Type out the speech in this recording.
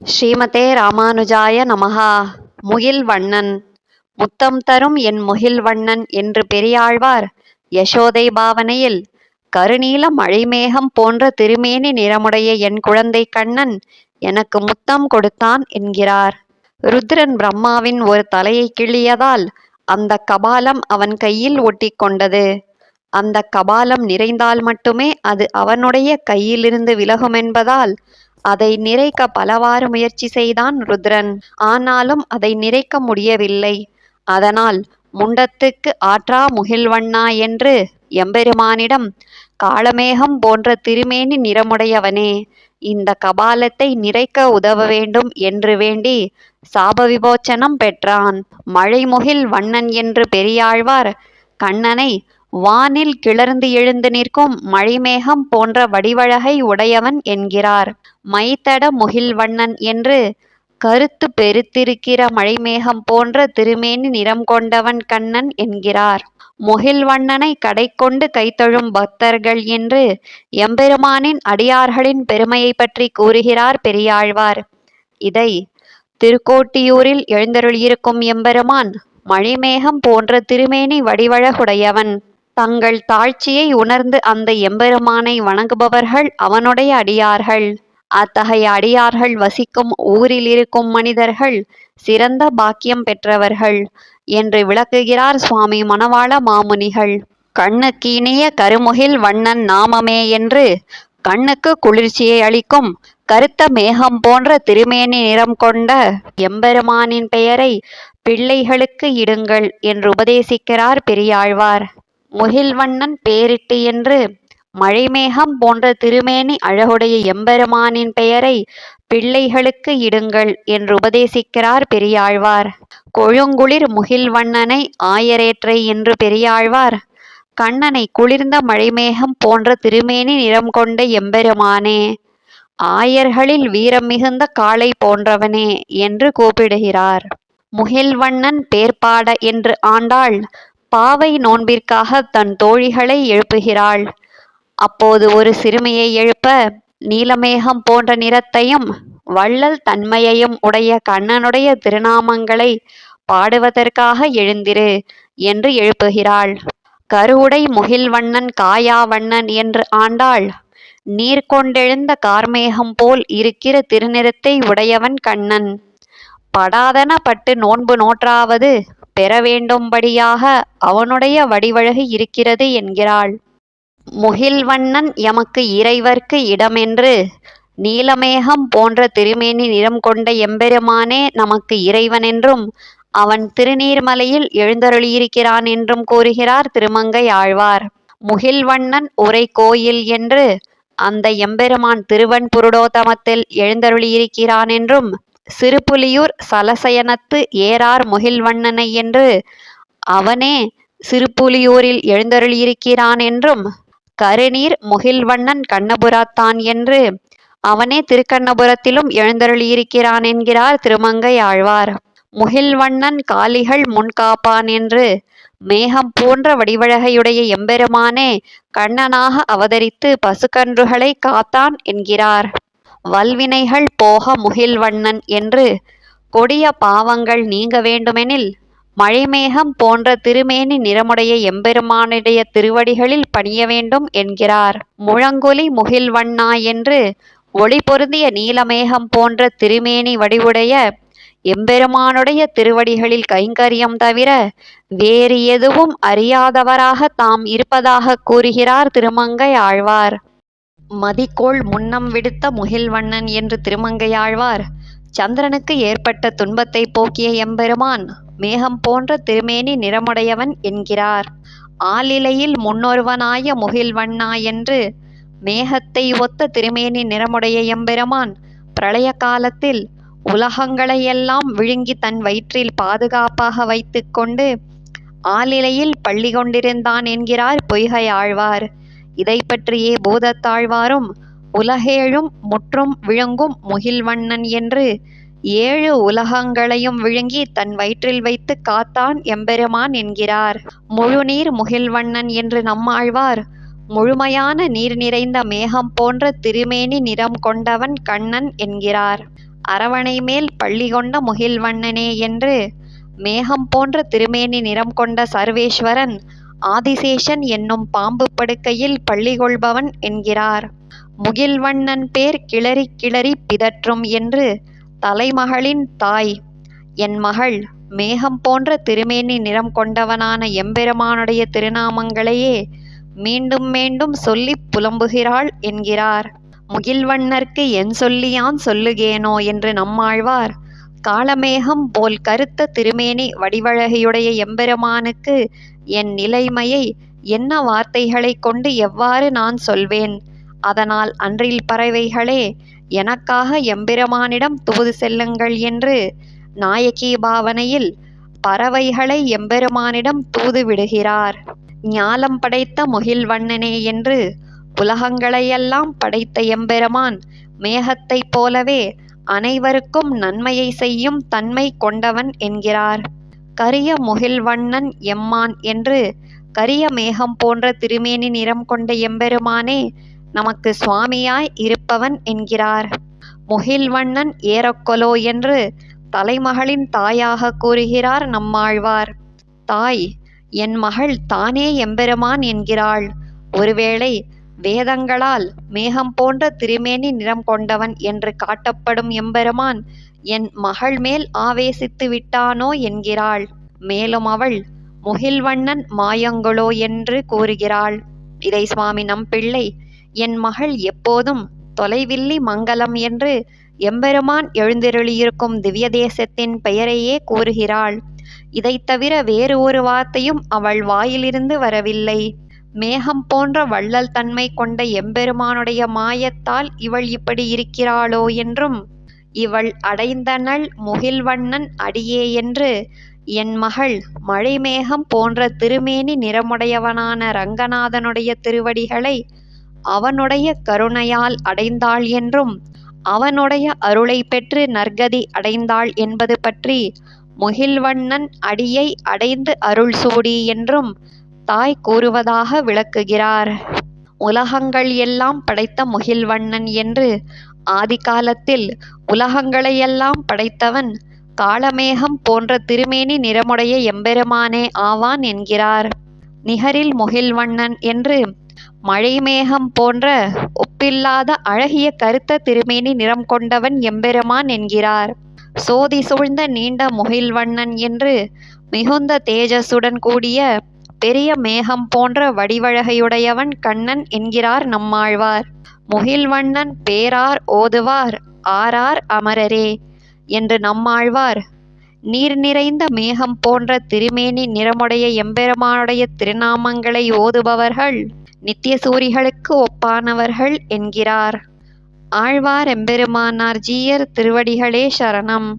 ஸ்ரீமதே ராமானுஜாய நமஹா. முகில் வண்ணன். முத்தம் தரும் என் முகில் வண்ணன் என்று பெரியாழ்வார் யசோதை பாவனையில் கருநீல மழைமேகம் போன்ற திருமேனி நிறமுடைய என் குழந்தை கண்ணன் எனக்கு முத்தம் கொடுத்தான் என்கிறார். ருத்ரன் பிரம்மாவின் ஒரு தலையை கிள்ளியதால் அந்த கபாலம் அவன் கையில் ஒட்டி கொண்டது. அந்த கபாலம் நிறைந்தால் மட்டுமே அது அவனுடைய கையிலிருந்து விலகுமென்பதால் அதை நிறைக்க பலவாறு முயற்சி செய்தான் ருத்ரன். ஆனாலும் அதை நிறைக்க முடியவில்லை. அதனால் முண்டத்துக்கு ஆற்றா முகில்வண்ணா என்று எம்பெருமானிடம், காளமேகம் போன்ற திருமேனி நிறமுடையவனே, இந்த கபாலத்தை நிறைக்க உதவ வேண்டும் என்று வேண்டி சாப விமோச்சனம் பெற்றான். மழைமுகில் வண்ணன் என்று பெரியாழ்வார் கண்ணனை வானில் கிளர்ந்து எழுந்து நிற்கும் மழைமேகம் போன்ற வடிவழகை உடையவன் என்கிறார். மைத்தட முகில்வண்ணன் என்று கருத்து பெருத்திருக்கிற மழைமேகம் போன்ற திருமேனி நிறம் கொண்டவன் கண்ணன் என்கிறார். முகில்வண்ணனை கடைக்கொண்டு கைத்தொழும் பக்தர்கள் என்று எம்பெருமானின் அடியார்களின் பெருமையை பற்றி கூறுகிறார் பெரியாழ்வார். இதை திருக்கோட்டியூரில் எழுந்தருளியிருக்கும் எம்பெருமான் மழைமேகம் போன்ற திருமேனி வடிவழகுடையவன். தங்கள் தாழ்ச்சியை உணர்ந்து அந்த எம்பெருமானை வணங்குபவர்கள் அவனுடைய அடியார்கள். அத்தகைய அடியார்கள் வசிக்கும் ஊரில் இருக்கும் மனிதர்கள் சிறந்த பாக்கியம் பெற்றவர்கள் என்று விளக்குகிறார் சுவாமி மணவாள மாமுனிகள். கண்ணுக்கு இனிய கருமுகில் வண்ணன் நாமமே என்று கண்ணுக்கு குளிர்ச்சியை அளிக்கும் கருத்த மேகம் போன்ற திருமேனி நிறம் கொண்ட எம்பெருமானின் பெயரை பிள்ளைகளுக்கு இடுங்கள் என்று உபதேசிக்கிறார் பெரியாழ்வார். முகில்வண்ணன் பேரிட்டு என்று மழைமேகம் போன்ற திருமேனி அழகுடைய எம்பெருமானின் பெயரை பிள்ளைகளுக்கு இடுங்கள் என்று உபதேசிக்கிறார் பெரியாழ்வார். கொழுங்குளிர் முகில்வண்ணனை ஆயரேற்றை என்று பெரியாழ்வார் கண்ணனை குளிர்ந்த மழைமேகம் போன்ற திருமேனி நிறம் கொண்ட எம்பெருமானே, ஆயர்களில் வீரம் மிகுந்த காளை போன்றவனே என்று கூப்பிடுகிறார். முகில்வண்ணன் பேர்பாட என்று ஆண்டாள் பாவை நோன்பிற்காக தன் தோழிகளை எழுப்புகிறாள். அப்போது ஒரு சிறுமியை எழுப்ப, நீலமேகம் போன்ற நிறத்தையும் வள்ளல் தன்மையையும் உடைய கண்ணனுடைய திருநாமங்களை பாடுவதற்காக எழுந்திரு என்று எழுப்புகிறாள். கருவுடை முகில்வண்ணன் காயாவண்ணன் என்று ஆண்டாள் நீர் கொண்டெழுந்த கார்மேகம் போல் இருக்கிற திருநிறத்தை உடையவன் கண்ணன். படாதன பட்டு நோன்பு நோற்றாவது பெற வேண்டும்படியாக அவனுடைய வடிவழகு இருக்கிறது என்கிறாள். முகில்வண்ணன் எமக்கு இறைவர்க்கு இடமென்று, நீலமேகம் போன்ற திருமேனி நிறம் கொண்ட எம்பெருமானே நமக்கு இறைவன் என்றும் அவன் திருநீர்மலையில் எழுந்தருளியிருக்கிறான் என்றும் கூறுகிறார் திருமங்கை ஆழ்வார். முகில்வண்ணன் உரை கோயில் என்று அந்த எம்பெருமான் திருவன் புருடோத்தமத்தில் எழுந்தருளியிருக்கிறான் என்றும், சிறுபுலியூர் சலசயனத்து ஏறார் முகில்வண்ணனை என்று அவனே சிறுபுலியூரில் எழுந்தருளியிருக்கிறான் என்றும், கருநீர் முகில்வண்ணன் கண்ணபுரத்தான் என்று அவனே திருக்கண்ணபுரத்திலும் எழுந்தருளியிருக்கிறான் என்கிறார் திருமங்கை ஆழ்வார். முகில்வண்ணன் காளிகள் முன்காப்பான் என்று மேகம் போன்ற வடிவழகையுடைய எம்பெருமானே கண்ணனாக அவதரித்து பசுக்கன்றுகளை காத்தான் என்கிறார். வல்வினைகள் போக முகில்வண்ணன் என்று கொடிய பாவங்கள் நீங்க வேண்டுமெனில் மழைமேகம் போன்ற திருமேனி நிறமுடைய எம்பெருமானுடைய திருவடிகளில் பணிய வேண்டும் என்கிறார். முழங்கொலி முகில்வண்ணா என்று ஒளி பொருந்திய நீலமேகம் போன்ற திருமேனி வடிவுடைய எம்பெருமானுடைய திருவடிகளில் கைங்கரியம் தவிர வேறு எதுவும் அறியாதவராக தாம் இருப்பதாக கூறுகிறார் திருமங்கை ஆழ்வார். மதிக்கோள் முன்னம் விடுத்த முகில்வண்ணன் என்று திருமங்கையாழ்வார் சந்திரனுக்கு ஏற்பட்ட துன்பத்தை போக்கிய எம்பெருமான் மேகம் போன்ற திருமேனி நிறமுடையவன் என்கிறார். ஆலிலையில் முன்னொருவனாய முகில்வண்ணா என்று மேகத்தை ஒத்த திருமேனி நிறமுடைய எம்பெருமான் பிரளய காலத்தில் உலகங்களையெல்லாம் விழுங்கி தன் வயிற்றில் பாதுகாப்பாக வைத்து கொண்டு ஆலிலையில் பள்ளி கொண்டிருந்தான் என்கிறார் பொய்கை ஆழ்வார். இதை பற்றியே பூதத்தாழ்வாரும் உலகேழும் முற்றும் விழுங்கும் முகில்வண்ணன் என்று 7 உலகங்களையும் விழுங்கி தன் வயிற்றில் வைத்து காத்தான் எம்பெருமான் என்கிறார். முழுநீர் முகில்வண்ணன் என்று நம்மாழ்வார் முழுமையான நீர் நிறைந்த மேகம் போன்ற திருமேனி நிறம் கொண்டவன் கண்ணன் என்கிறார். அரவணை மேல் பள்ளி கொண்ட முகில்வண்ணனே என்று மேகம் போன்ற திருமேனி நிறம் கொண்ட சர்வேஸ்வரன் ஆதிசேஷன் என்னும் பாம்பு படுக்கையில் பள்ளி கொள்பவன் என்கிறார். முகில்வண்ணன் பேர் கிளறி கிளறி பிதற்றும் என்று தலைமகளின் தாய் என் மகள் மேகம் போன்ற திருமேனி நிறம் கொண்டவனான எம்பெருமானுடைய திருநாமங்களையே மீண்டும் மீண்டும் சொல்லிப் புலம்புகிறாள் என்கிறார். முகில்வண்ணர்க்கு என் சொல்லியான் சொல்லுகேனோ என்று நம்மாழ்வார் காளமேகம் போல் கருத்த திருமேனி வடிவழகையுடைய எம்பெருமானுக்கு என் நிலைமையை என்ன வார்த்தைகளை கொண்டு எவ்வாறு நான் சொல்வேன்? அதனால் அன்றில் பறவைகளே எனக்காக எம்பெருமானிடம் தூது செல்லுங்கள் என்று நாயகி பாவனையில் பறவைகளை எம்பெருமானிடம் தூது விடுகிறார். ஞாலம் படைத்த முகில்வண்ணனே என்று உலகங்களையெல்லாம் படைத்த எம்பெருமான் மேகத்தைப் போலவே அனைவருக்கும் நன்மையை செய்யும் தன்மை கொண்டவன் என்கிறார். கரிய முகில்வண்ணன் எம்மான் என்று கரிய மேகம் போன்ற திருமேனி நிறம் கொண்ட எம்பெருமானே நமக்கு சுவாமியாய் இருப்பவன் என்கிறார். முகில்வண்ணன் ஏறக்கொலோ என்று தலைமகளின் தாயாக கூறுகிறார் நம்மாழ்வார். தாய் என் மகள் தானே எம்பெருமான் என்கிறாள். ஒருவேளை வேதங்களால் மேகம் போன்ற திருமேனி நிறம் கொண்டவன் என்று காட்டப்படும் எம்பெருமான் என் மகள் மேல் ஆவேசித்து விட்டானோ என்கிறாள். மேலும் அவள் முகில்வண்ணன் மாயங்களோ என்று கூறுகிறாள். இதை சுவாமி நம்பிள்ளை என் மகள் எப்போதும் தொலைவில்லி மங்கலம் என்று எம்பெருமான் எழுந்தருளியிருக்கும் திவ்ய தேசத்தின் பெயரையே கூறுகிறாள். இதைத் தவிர வேறு ஒரு வார்த்தையும் அவள் வாயிலிருந்து வரவில்லை. மேகம் போன்ற வள்ளல் தன்மை கொண்ட எம்பெருமானுடைய மாயத்தால் இவள் இப்படி இருக்கிறாளோ என்றும் இவள் அடைந்தனள் முகில்வண்ணன் அடியே என்று என் மகள் மழைமேகம் போன்ற திருமேனி நிறமுடையவனான ரங்கநாதனுடைய திருவடிகளை அவனுடைய கருணையால் அடைந்தாள் என்றும் அவனுடைய அருளை பெற்று நற்கதி அடைந்தாள் என்பது பற்றி முகில்வண்ணன் அடியை அடைந்து அருள் சூடி என்றும் தாய் கூறுவதாக விளக்குகிறார். உலகங்கள் எல்லாம் படைத்த முகில்வண்ணன் என்று ஆதி காலத்தில் உலகங்களையெல்லாம் படைத்தவன் காளமேகம் போன்ற திருமேனி நிறமுடைய எம்பெருமானே ஆவான் என்கிறார். நிகரில் முகில்வண்ணன் என்று மழைமேகம் போன்ற ஒப்பில்லாத அழகிய கருத்த திருமேனி நிறம் கொண்டவன் எம்பெருமான் என்கிறார். சோதி சூழ்ந்த நீண்ட முகில்வண்ணன் என்று மிகுந்த தேஜசுடன் கூடிய பெரிய மேகம் போன்ற வடிவழகையுடையவன் கண்ணன் என்கிறார் நம்மாழ்வார். முகில்வண்ணன் பேரார் ஓதுவார் ஆரார் அமரரே என்று நம்மாழ்வார் நீர் நிறைந்த மேகம் போன்ற திருமேனி நிறமுடைய எம்பெருமானுடைய திருநாமங்களை ஓதுபவர்கள் நித்திய சூரிகளுக்கு ஒப்பானவர்கள் என்கிறார். ஆழ்வார் எம்பெருமானார் ஜீயர் திருவடிகளே சரணம்.